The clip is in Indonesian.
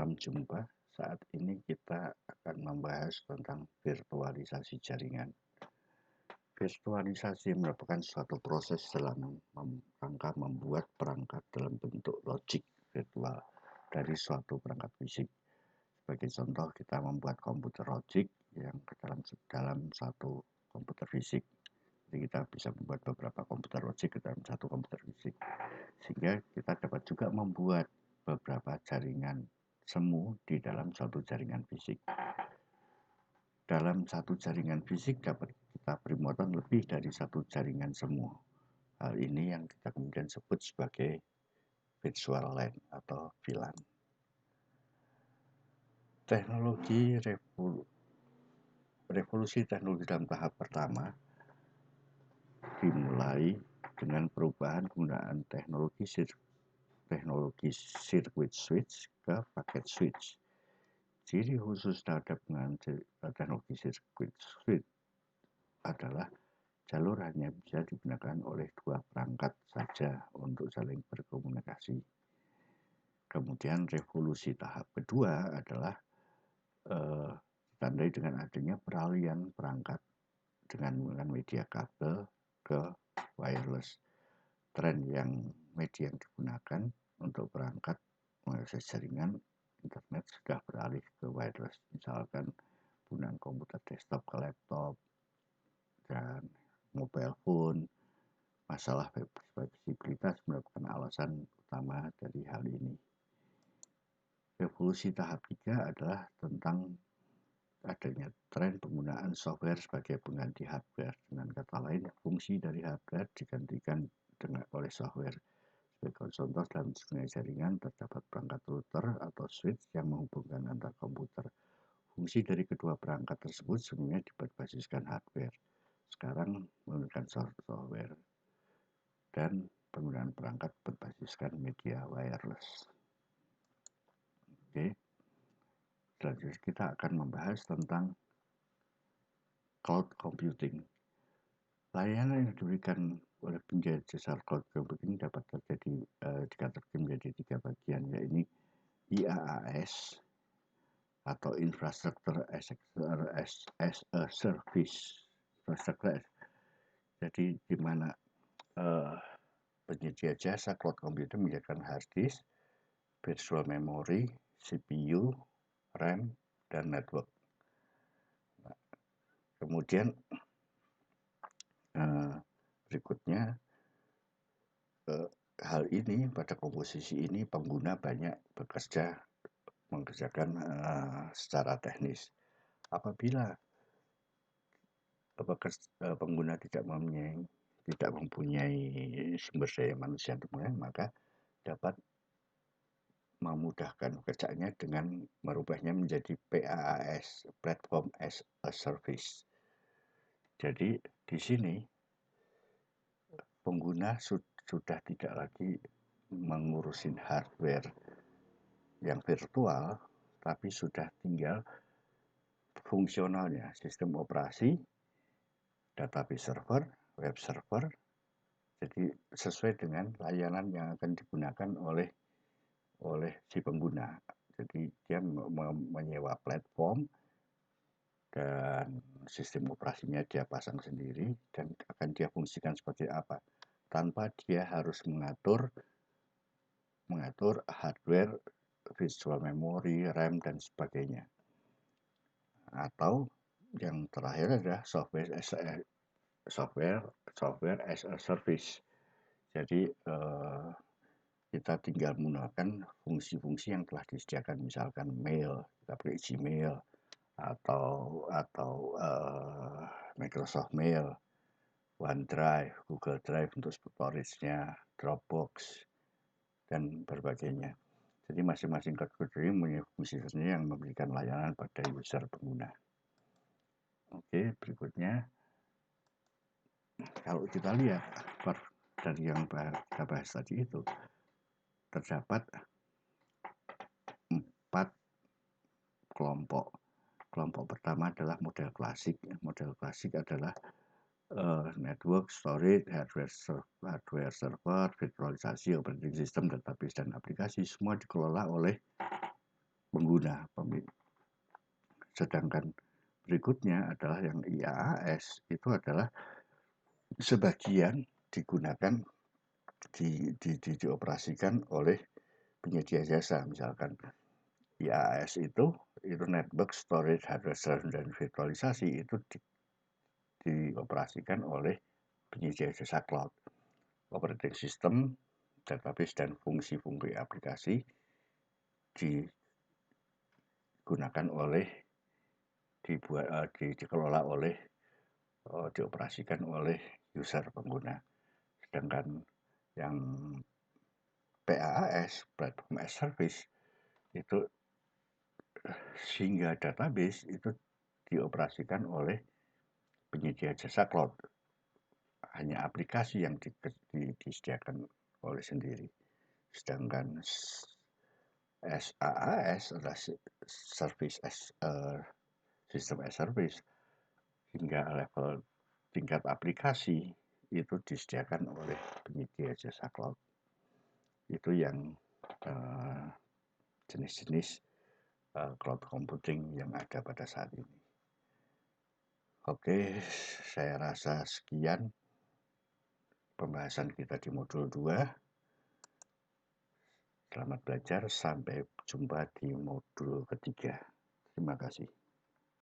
salam jumpa. Saat ini kita akan membahas tentang virtualisasi jaringan. Virtualisasi merupakan suatu proses dalam rangka membuat perangkat dalam bentuk logik virtual dari suatu perangkat fisik. Sebagai contoh, kita membuat komputer logik yang dalam satu komputer fisik. Jadi kita bisa membuat beberapa komputer logik ke dalam satu komputer fisik. Sehingga kita dapat juga membuat beberapa jaringan semu di dalam suatu jaringan fisik. Dalam satu jaringan fisik dapat kita beri muatan lebih dari satu jaringan semu. Hal ini yang kita kemudian sebut sebagai virtual LAN atau VLAN. Teknologi revolusi teknologi dalam tahap pertama dimulai dengan perubahan penggunaan teknologi circuit switch ke packet switch. Ciri khusus terhadap teknologi circuit switch adalah jalur hanya bisa digunakan oleh dua perangkat saja untuk saling berkomunikasi. Kemudian revolusi tahap kedua adalah ditandai dengan adanya peralihan perangkat dengan menggunakan media kabel ke wireless. Tren media yang digunakan untuk perangkat mengakses jaringan internet sudah beralih ke wireless. Misalkan penggunaan komputer desktop ke laptop dan mobile phone. Masalah fleksibilitas merupakan alasan utama dari hal ini. Revolusi tahap 3 adalah tentang adanya tren penggunaan software sebagai pengganti hardware. Dengan kata lain, fungsi dari hardware digantikan oleh software. Sebagai contoh, dalam dunia jaringan terdapat perangkat router atau switch yang menghubungkan antar komputer. Fungsi dari kedua perangkat tersebut sebenarnya berbasiskan hardware. Sekarang menggunakan software dan penggunaan perangkat berbasiskan media wireless. Oke. Selanjutnya kita akan membahas tentang cloud computing. Layanan yang diberikan oleh penyedia jasa cloud computing dapat dikategorikan menjadi 3 bagian, yaitu IaaS atau Infrastructure as a Service. Jadi di mana penyedia jasa cloud computing menyediakan hard disk, virtual memory, CPU, RAM, dan network. Nah, kemudian berikutnya hal ini pada komposisi ini pengguna banyak mengerjakan secara teknis. Apabila pengguna tidak mempunyai sumber daya manusia untuk maka dapat memudahkan pekerjaannya dengan merubahnya menjadi PaaS, Platform as a Service. Jadi di sini pengguna sudah tidak lagi mengurusin hardware yang virtual, tapi sudah tinggal fungsionalnya, sistem operasi, database server, web server. Jadi sesuai dengan layanan yang akan digunakan oleh si pengguna. Jadi dia menyewa platform dan sistem operasinya dia pasang sendiri dan akan dia fungsikan seperti apa tanpa dia harus mengatur hardware, virtual memory, RAM, dan sebagainya. Atau yang terakhir adalah software as a service. Jadi kita tinggal menggunakan fungsi-fungsi yang telah disediakan, misalkan mail, kita pakai Gmail atau Microsoft Mail, OneDrive, Google Drive untuk storage-nya, Dropbox, dan berbagainya. Jadi masing-masing kategori mempunyai fungsi sendiri yang memberikan layanan pada user pengguna. Oke, berikutnya kalau kita lihat dari yang kita bahas tadi itu terdapat 4 kelompok. Kelompok pertama adalah model klasik. Model klasik adalah network, storage, hardware server, virtualisasi, operating system, database, dan aplikasi semua dikelola oleh pengguna. Sedangkan berikutnya adalah yang IaaS, itu adalah sebagian digunakan dioperasikan oleh penyedia jasa. Misalkan IaaS itu network storage, hardware storage, dan virtualisasi itu dioperasikan oleh penyedia jasa cloud. Operating system, database, dan fungsi-fungsi aplikasi digunakan oleh dikelola oleh dioperasikan oleh user pengguna. Sedangkan yang PaaS, Platform as Service, itu sehingga database itu dioperasikan oleh penyedia jasa cloud. Hanya aplikasi yang disediakan oleh sendiri. Sedangkan SaaS adalah service as system as service, hingga level tingkat aplikasi itu disediakan oleh penyedia jasa cloud. Itu yang jenis-jenis cloud computing yang ada pada saat ini. Oke, saya rasa sekian pembahasan kita di modul 2. Selamat belajar, sampai jumpa di modul ketiga. Terima kasih.